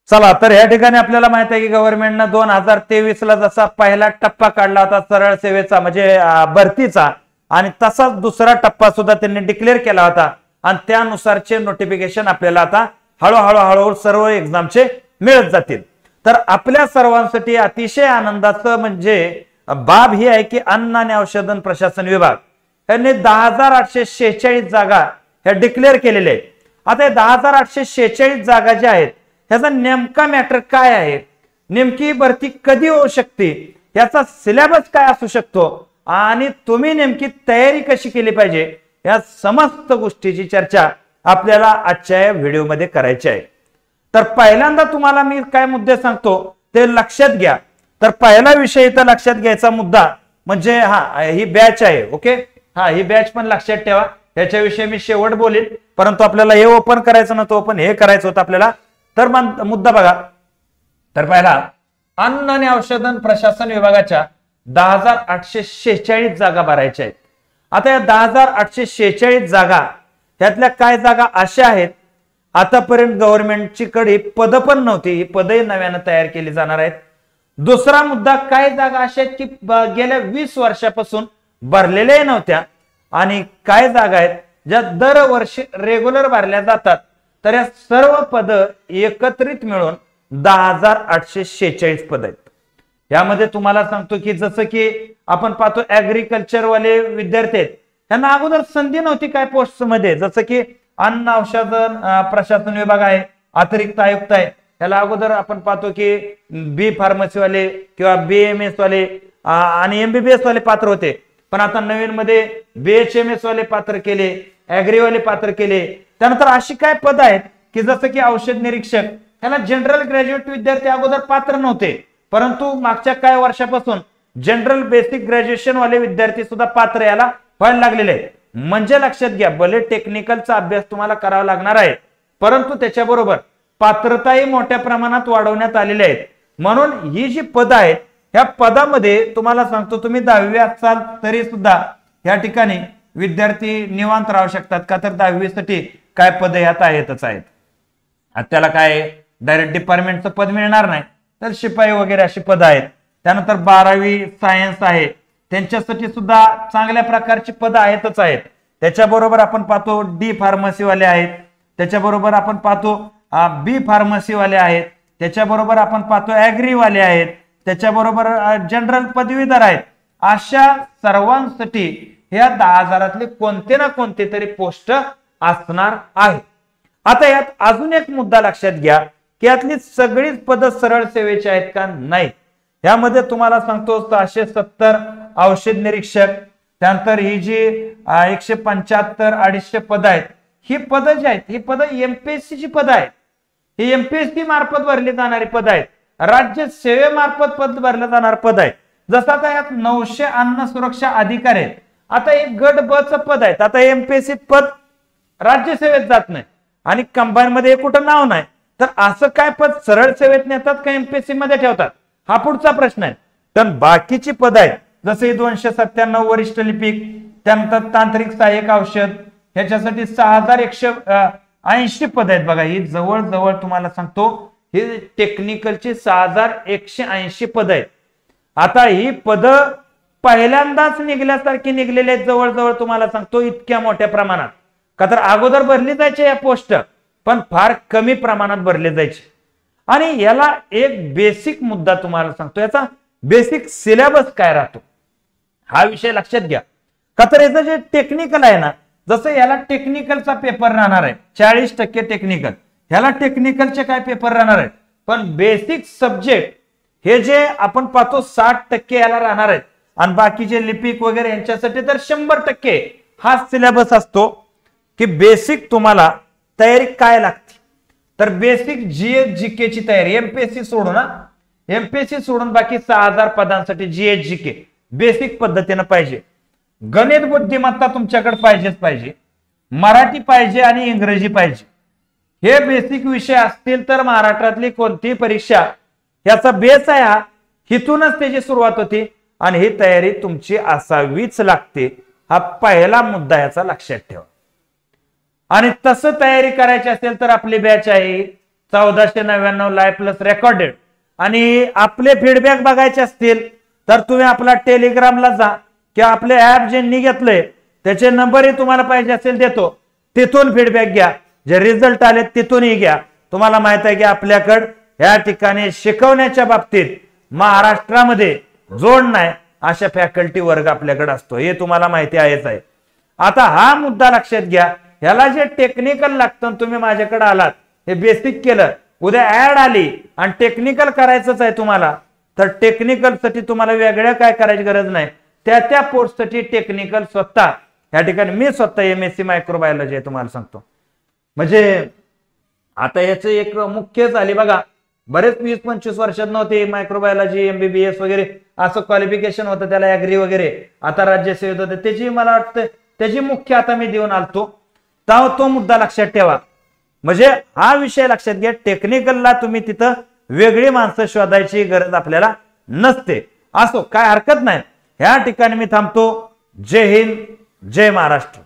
चला तर या ठिकाणी आपल्याला माहित आहे की गव्हर्नमेंटनं 2023 ला जसा पहिला टप्पा काढला होता सरळ सेवेचा म्हणजे भरतीचा, आणि तसाच दुसरा टप्पा सुद्धा त्यांनी डिक्लेअर केला होता, आणि त्यानुसारचे नोटिफिकेशन आपल्याला आता हळूहळू सर्व एक्झामचे मिळत जातील. तर आपल्या सर्वांसाठी अतिशय आनंदाचं म्हणजे बाब ही आहे की अन्न आणि औषध प्रशासन विभाग यांनी 10,846 जागा ह्या डिक्लेअर केलेल्या आहेत. आता 10,846 जागा ज्या आहेत ह्याचा नेमका मॅटर काय आहे, नेमकी भरती कधी होऊ शकते, याचा सिलेबस काय असू शकतो, आणि तुम्ही नेमकी तयारी कशी केली पाहिजे, या समस्त गोष्टीची चर्चा आपल्याला आजच्या या व्हिडिओमध्ये करायची आहे. तर पहिल्यांदा तुम्हाला मी काय मुद्दे सांगतो ते लक्षात घ्या. तर पहिला विषय इथं लक्षात घ्यायचा मुद्दा म्हणजे ही बॅच आहे. ओके, ही बॅच पण लक्षात ठेवा, याच्याविषयी मी शेवट बोलेल, परंतु आपल्याला हे ओपन करायचं नव्हतं, ओपन हे करायचं होतं आपल्याला. तर मुद्दा बघा, तर पहिला अन्न आणि औषध प्रशासन विभागाच्या 10,846 जागा भरायच्या आहेत. आता या 10,846 जागा त्यातल्या काय जागा अशा आहेत आतापर्यंत गव्हर्नमेंटची कडे पद पण नव्हती, ही पदही नव्यानं तयार केली जाणार आहेत. दुसरा मुद्दा, काय जागा अशा आहेत की गेल्या 20 वर्षापासून भरलेल्या नव्हत्या, आणि काय जागा आहेत ज्या दरवर्षी रेग्युलर भरल्या जातात. तर या सर्व पद एकत्रित मिळून 10,846 पद आहेत. यामध्ये तुम्हाला सांगतो की जसं की आपण पाहतो ऍग्रिकल्चर वाले विद्यार्थी आहेत, त्यांना अगोदर संधी नव्हती काय पोस्ट मध्ये, जसं की अन्न औषध प्रशासन विभाग आहे, अतिरिक्त आयुक्त आहे, त्याला अगोदर आपण पाहतो की बी फार्मसी वाले किंवा BMS वाले आणि MBBS वाले पात्र होते, पण आता नवीन मध्ये BHMS वाले पात्र केले, ऍग्री वाले पात्र केले. त्यानंतर अशी काय पद आहेत की जसं की औषध निरीक्षक, त्याला जनरल ग्रॅज्युएट विद्यार्थी अगोदर पात्र नव्हते, परंतु मागच्या काही वर्षापासून जनरल बेसिक ग्रॅज्युएशन वाले विद्यार्थी सुद्धा पात्र याला व्हायला लागलेले आहेत. म्हणजे लक्षात घ्या, भले टेक्निकलचा अभ्यास तुम्हाला करावा लागणार आहे, परंतु त्याच्याबरोबर पात्रताही मोठ्या प्रमाणात वाढवण्यात आलेल्या आहेत. म्हणून ही जी पद आहेत ह्या पदामध्ये तुम्हाला सांगतो, तुम्ही 10वी असाल तरी सुद्धा या ठिकाणी विद्यार्थी निवांत राहू शकतात, का तर 10वी साठी काय पद ह्यात आहेतच आहेत. त्याला काय डायरेक्ट डिपार्टमेंटचं पद मिळणार नाही, तर शिपाई वगैरे अशी पद आहेत. त्यानंतर 12वी सायन्स आहे, त्यांच्यासाठी सुद्धा चांगल्या प्रकारची पद आहेतच आहेत. त्याच्याबरोबर आपण पाहतो D फार्मसी वाले आहेत, त्याच्याबरोबर आपण पाहतो B फार्मसी वाले आहेत, त्याच्याबरोबर आपण पाहतो ऍग्री वाले आहेत, त्याच्याबरोबर जनरल पदवीधर आहेत. अशा सर्वांसाठी ह्या 10,000 कोणते ना कोणते तरी पोस्ट असणार आहे. आता यात अजून एक मुद्दा लक्षात घ्या की यातली सगळीच पद सरळ सेवेची आहेत का नाही. यामध्ये तुम्हाला सांगतो 670 औषध निरीक्षक, त्यानंतर ही जी 175 250 पद आहेत, ही पद जी आहेत ही पद MPSC ची पद आहेत. ही MPSC मार्फत भरली जाणारी पद आहेत, राज्य सेवेमार्फत पद भरलं जाणार पद आहे. जसं आता यात 900 अन्न सुरक्षा अधिकारी आहेत, आता एक गट ब च पद आहेत. आता MPSC पद राज्य सेवेत जात नाही आणि कंबाईन मध्ये कुठं नाव नाही, तर असं काय पद सरळ सेवेत नेतात का MPSC मध्ये ठेवतात, हा पुढचा प्रश्न आहे. तर बाकीची पद आहेत जसे 297 वरिष्ठ लिपिक, त्यानंतर तांत्रिक सहाय्यक औषध, ह्याच्यासाठी 6,180 पद आहेत. बघा ही जवळजवळ तुम्हाला सांगतो ही टेक्निकलची 6,180 पद आहेत. आता ही पद पहिल्यांदाच निघल्यासारखी निघलेले आहेत जवळजवळ तुम्हाला सांगतो इतक्या मोठ्या प्रमाणात, का तर अगोदर भरली जायचे या पोस्ट, पण फार कमी प्रमाणात भरले जायचे. आणि याला एक बेसिक मुद्दा तुम्हाला सांगतो, याचा बेसिक सिलेबस काय राहतो हा विषय लक्षात घ्या. का तर याचं जे टेक्निकल आहे ना, जसं याला टेक्निकलचा पेपर राहणार आहे 40% टेक्निकल, ह्याला टेक्निकलचे काय पेपर राहणार आहेत, पण बेसिक सब्जेक्ट हे जे आपण पाहतो 60% याला राहणार आहेत, आणि बाकीचे लिपिक वगैरे यांच्यासाठी तर 100% हा सिलेबस असतो. की बेसिक तुम्हाला तयारी काय लागते, तर बेसिक GS GK ची तयारी, MPSC सोडून MPSC सोडून बाकी 6,000 पदांसाठी GS GK बेसिक पद्धतीने पाहिजे. गणित बुद्धिमत्ता तुमच्याकडे पाहिजेच पाहिजे, मराठी पाहिजे आणि इंग्रजी पाहिजे. हे बेसिक विषय असतील तर महाराष्ट्रातली कोणतीही परीक्षा याचा बेस आहे हा, हिथूनच त्याची सुरुवात होती, आणि ही तयारी तुमची असावीच लागते. हा पहिला मुद्दा याचा लक्षात ठेवा. आणि तसं तयारी करायची असेल तर आपली बॅच आहे 1499 लाईव्ह प्लस रेकॉर्डेड. आणि आपले फीडबॅक बघायचे असतील तर तुम्ही आपला टेलिग्रामला जा किंवा आपले ऍप ज्यांनी घेतलंय त्याचे नंबरही तुम्हाला पाहिजे असेल देतो, तिथून फीडबॅक घ्या. जे रिझल्ट आले तिथूनही घ्या. तुम्हाला माहित आहे की आपल्याकडे या ठिकाणी शिकवण्याच्या बाबतीत महाराष्ट्रामध्ये जोड नाही अशा फॅकल्टी वर्ग आपल्याकडे असतो, हे तुम्हाला माहिती आहेच आहे. आता हा मुद्दा लक्षात घ्या, ह्याला जे टेक्निकल लागतं तुम्ही माझ्याकडे आलात, हे बेसिक केलं, उद्या ऍड आली आणि टेक्निकल करायचंच आहे तुम्हाला, तर टेक्निकल साठी तुम्हाला वेगळ्या काय करायची गरज नाही. त्या पोस्टसाठी टेक्निकल स्वतः या ठिकाणी मी स्वतः MSc मायक्रोबायोलॉजी आहे तुम्हाला सांगतो. म्हणजे आता याचं एक मुख्य झाली बघा, बरेच 20-25 वर्षात नव्हते मायक्रोबायोलॉजी MBBS वगैरे असं क्वालिफिकेशन होतं, त्याला ऍग्री वगैरे, आता राज्यसेवेत होते, त्याची मला वाटतं त्याची मुख्य आता मी देऊन आलतो. तो मुद्दा लक्षात ठेवा. म्हणजे हा विषय लक्षात घ्या, टेक्निकलला तुम्ही तिथं वेगळी माणसं शोधायची गरज आपल्याला नसते. असो काय हरकत नाही. ह्या ठिकाणी मी थांबतो. जय हिंद, जय महाराष्ट्र.